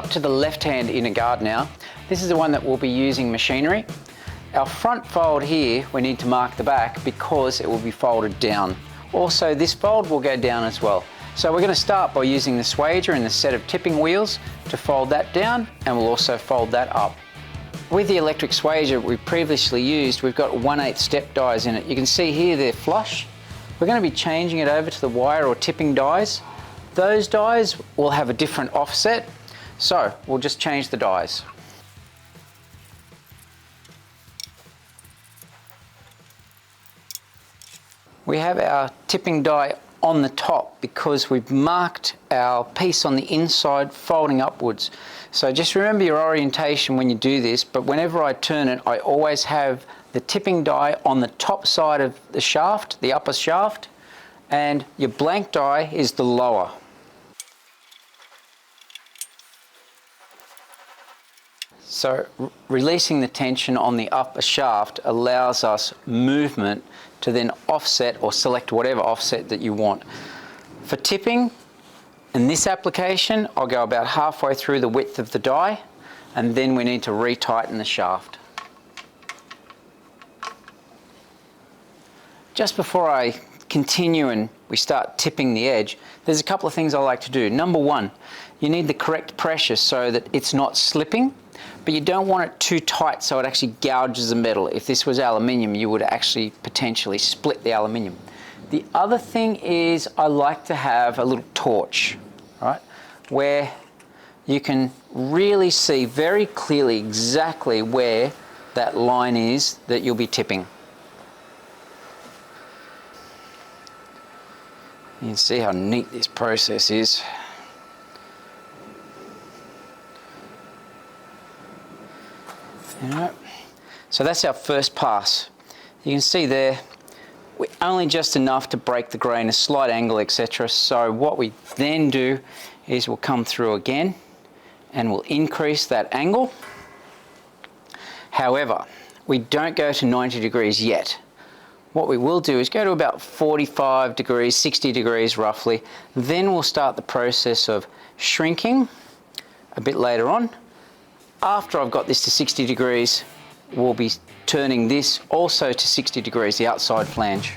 up to the left-hand inner guard now. This is the one that we'll be using machinery. Our front fold here, we need to mark the back because it will be folded down. Also, this fold will go down as well. So we're going to start by using the swager and the set of tipping wheels to fold that down, and we'll also fold that up. With the electric swager we previously used, we've got 1/8 step dies in it. You can see here they're flush. We're going to be changing it over to the wire or tipping dies. Those dies will have a different offset, so we'll just change the dies. We have our tipping die on the top because we've marked our piece on the inside folding upwards. So just remember your orientation when you do this, but whenever I turn it, I always have the tipping die on the top side of the shaft, the upper shaft, and your blank die is the lower. So releasing the tension on the upper shaft allows us movement to then offset or select whatever offset that you want. For tipping, in this application, I'll go about halfway through the width of the die, and then we need to retighten the shaft. Just before I continue and we start tipping the edge, there's a couple of things I like to do. Number one, you need the correct pressure so that it's not slipping, but you don't want it too tight so it actually gouges the metal. If this was aluminium, you would actually potentially split the aluminium. The other thing is I like to have a little torch, right, where you can really see very clearly exactly where that line is that you'll be tipping. You can see how neat this process is. So that's our first pass. You can see there, we're only just enough to break the grain, a slight angle, etc. So what we then do is we'll come through again and we'll increase that angle. However, we don't go to 90 degrees yet. What we will do is go to about 45 degrees, 60 degrees roughly. Then we'll start the process of shrinking a bit later on. After I've got this to 60 degrees, we'll be turning this also to 60 degrees, the outside flange.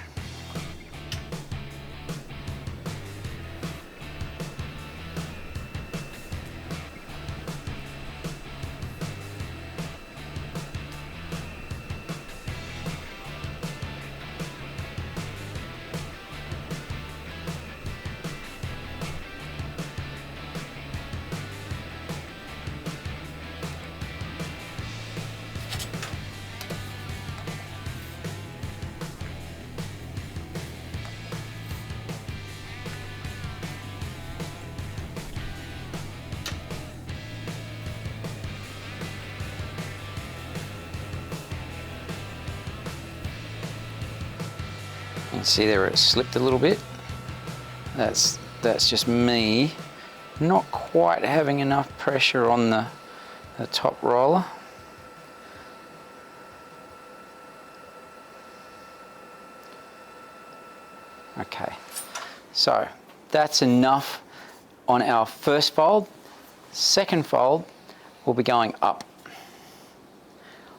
You can see there it slipped a little bit. That's just me not quite having enough pressure on the top roller. Okay, so that's enough on our first fold. Second fold, we'll be going up.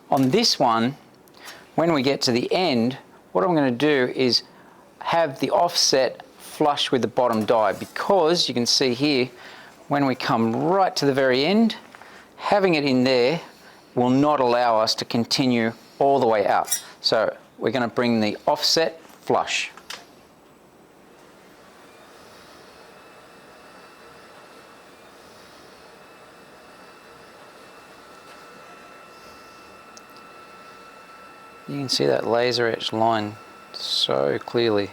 On this one, when we get to the end, what I'm going to do is have the offset flush with the bottom die, because you can see here, when we come right to the very end, having it in there will not allow us to continue all the way out. So we're going to bring the offset flush. You can see that laser etched line so clearly.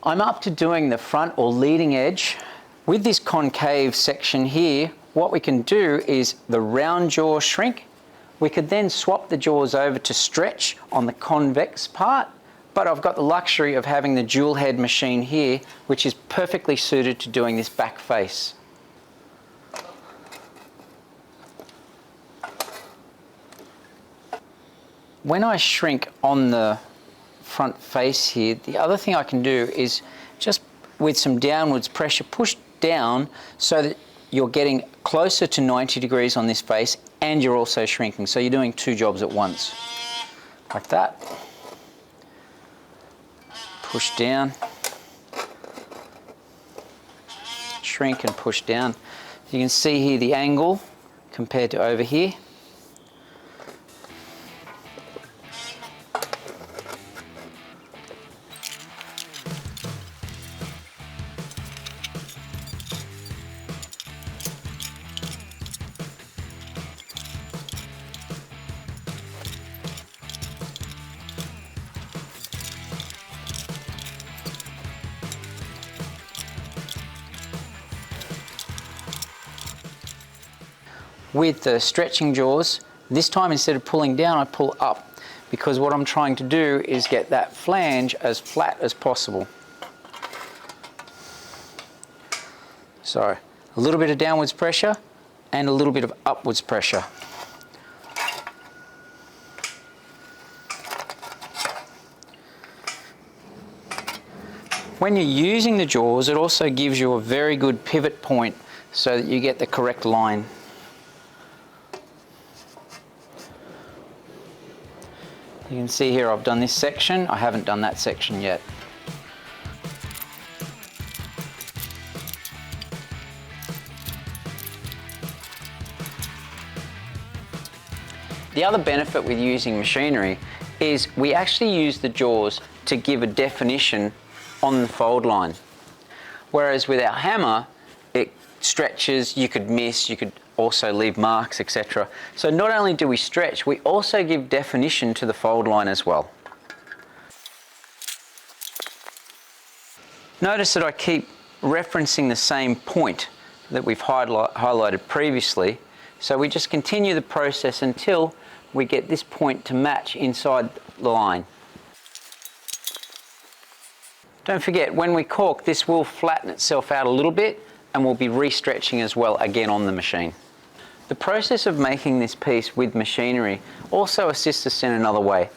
I'm up to doing the front or leading edge. With this concave section here, what we can do is the round jaw shrink. We could then swap the jaws over to stretch on the convex part, But I've got the luxury of having the dual head machine here, which is perfectly suited to doing this back face. When I shrink on the front face here, the other thing I can do is just with some downwards pressure, push down so that you're getting closer to 90 degrees on this face and you're also shrinking. So you're doing two jobs at once. Like that. Push down. Shrink and push down. You can see here the angle compared to over here. With the stretching jaws, this time instead of pulling down, I pull up, because what I'm trying to do is get that flange as flat as possible. So a little bit of downwards pressure and a little bit of upwards pressure. When you're using the jaws, it also gives you a very good pivot point so that you get the correct line. You can see here I've done this section, I haven't done that section yet. The other benefit with using machinery is we actually use the jaws to give a definition on the fold line. Whereas with our hammer, it stretches, you could miss, you could also leave marks, etc. So not only do we stretch, we also give definition to the fold line as well. Notice that I keep referencing the same point that we've highlighted previously. So we just continue the process until we get this point to match inside the line. Don't forget, when we cork, this will flatten itself out a little bit and we'll be re-stretching as well again on the machine. The process of making this piece with machinery also assists us in another way.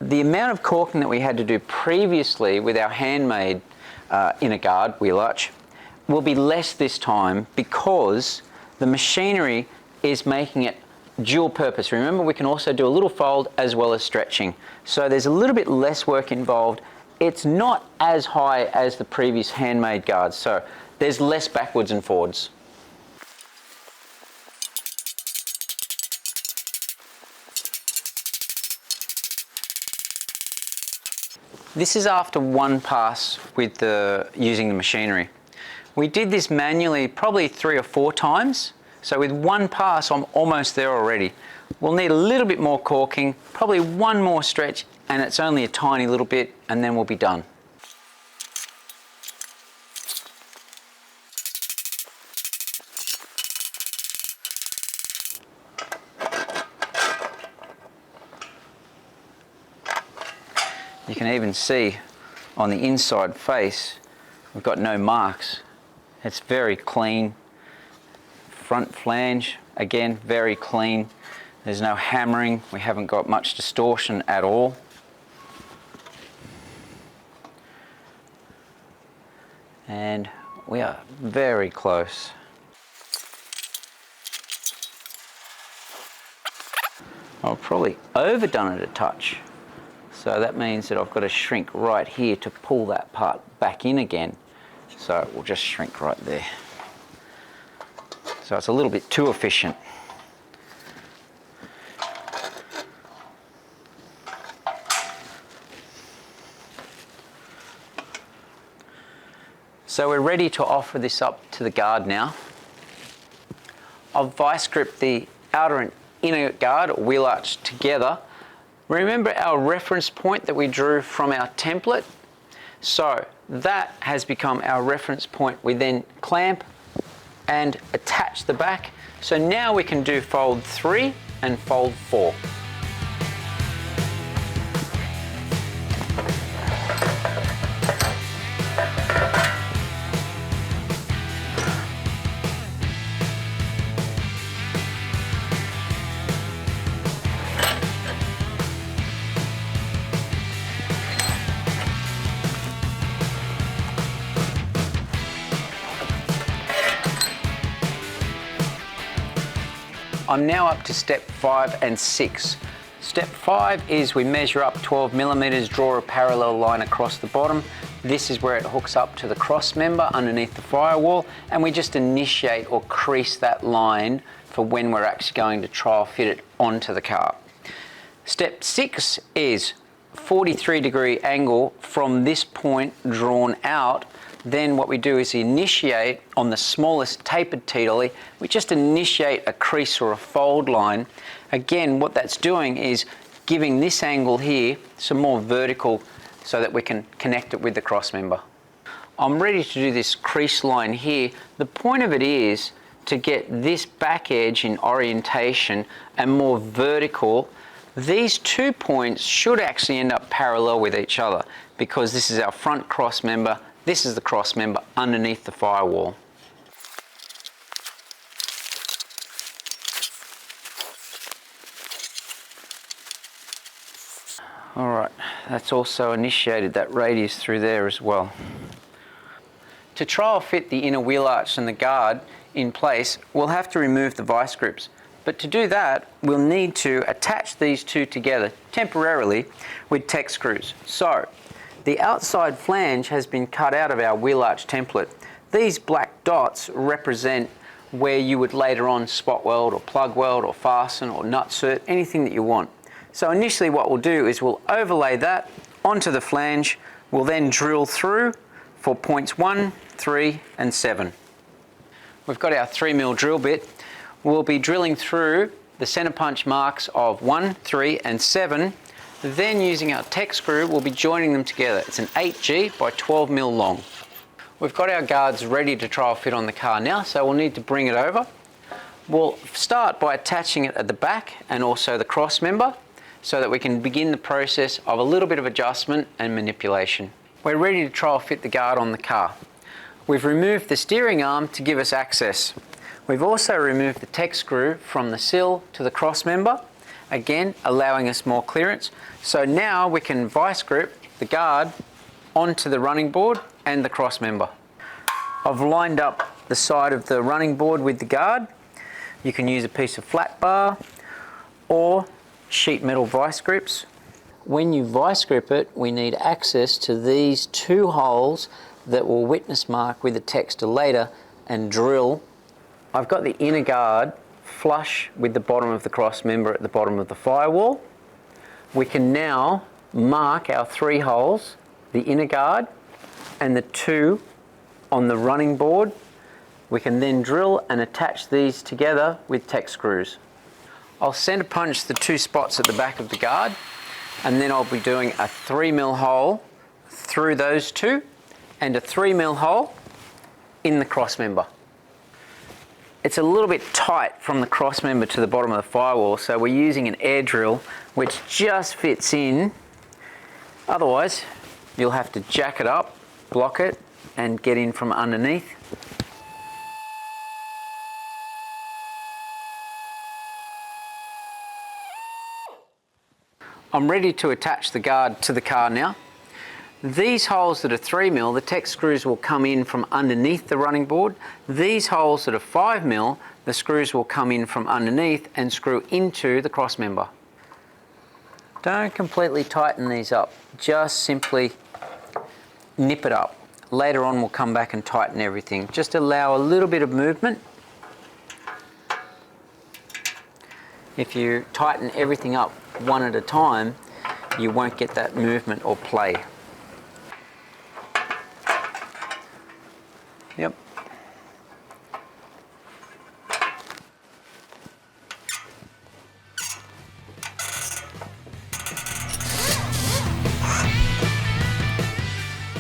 The amount of corking that we had to do previously with our handmade inner guard, wheel arch, will be less this time because the machinery is making it dual purpose. Remember, we can also do a little fold as well as stretching. So there's a little bit less work involved. It's not as high as the previous handmade guards, so there's less backwards and forwards. This is after one pass with using the machinery. We did this manually probably 3 or 4 times, so with one pass I'm almost there already. We'll need a little bit more corking, probably one more stretch, and it's only a tiny little bit, and then we'll be done. You can even see on the inside face, we've got no marks. It's very clean. Front flange, again, very clean. There's no hammering. We haven't got much distortion at all. And we are very close. I've probably overdone it a touch. So that means that I've got to shrink right here to pull that part back in again. So it will just shrink right there. So it's a little bit too efficient. So we're ready to offer this up to the guard now. I've vice gripped the outer and inner guard or wheel arch together. Remember our reference point that we drew from our template? So that has become our reference point. We then clamp and attach the back. So now we can do fold 3 and fold 4. I'm now up to step 5 and 6. Step 5 is we measure up 12 millimeters, draw a parallel line across the bottom. This is where it hooks up to the cross member underneath the firewall, and we just initiate or crease that line for when we're actually going to trial fit it onto the car. Step 6 is 43-degree angle from this point drawn out. Then what we do is initiate on the smallest tapered T-dolly. We just initiate a crease or a fold line. Again, what that's doing is giving this angle here some more vertical so that we can connect it with the cross member. I'm ready to do this crease line here. The point of it is to get this back edge in orientation and more vertical. These 2 points should actually end up parallel with each other because this is our front cross member, this is the cross member underneath the firewall. All right, that's also initiated that radius through there as well. To trial fit the inner wheel arch and the guard in place, we'll have to remove the vice grips. But to do that, we'll need to attach these two together temporarily with Tek screws. So, the outside flange has been cut out of our wheel arch template. These black dots represent where you would later on spot weld or plug weld or fasten or nut cert, anything that you want. So initially what we'll do is we'll overlay that onto the flange. We'll then drill through for points 1, 3 and 7. We've got our 3mm drill bit. We'll be drilling through the center punch marks of 1, 3 and 7. Then using our Tek screw, we'll be joining them together. It's an 8G by 12mm long. We've got our guards ready to trial fit on the car now, so we'll need to bring it over. We'll start by attaching it at the back and also the cross member so that we can begin the process of a little bit of adjustment and manipulation. We're ready to trial fit the guard on the car. We've removed the steering arm to give us access. We've also removed the Tek screw from the sill to the cross member, again allowing us more clearance. So now we can vice grip the guard onto the running board and the cross member. I've lined up the side of the running board with the guard. You can use a piece of flat bar or sheet metal vice grips. When you vice grip it, we need access to these 2 holes that will witness mark with the texture later and drill. I've got the inner guard flush with the bottom of the cross member at the bottom of the firewall. We can now mark our 3 holes, the inner guard and the 2 on the running board. We can then drill and attach these together with Tek screws. I'll center punch the 2 spots at the back of the guard, and then I'll be doing a 3mm hole through those 2 and a 3mm hole in the cross member. It's a little bit tight from the cross member to the bottom of the firewall, so we're using an air drill which just fits in. Otherwise, you'll have to jack it up, block it, and get in from underneath. I'm ready to attach the guard to the car now. These holes that are 3mm, the Tek screws will come in from underneath the running board. These holes that are 5mm, the screws will come in from underneath and screw into the cross member. Don't completely tighten these up, just simply nip it up. Later on we'll come back and tighten everything. Just allow a little bit of movement. If you tighten everything up one at a time, you won't get that movement or play. Yep.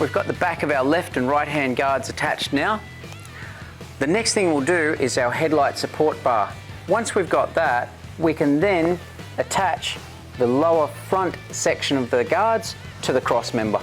We've got the back of our left and right hand guards attached now. The next thing we'll do is our headlight support bar. Once we've got that, we can then attach the lower front section of the guards to the cross member.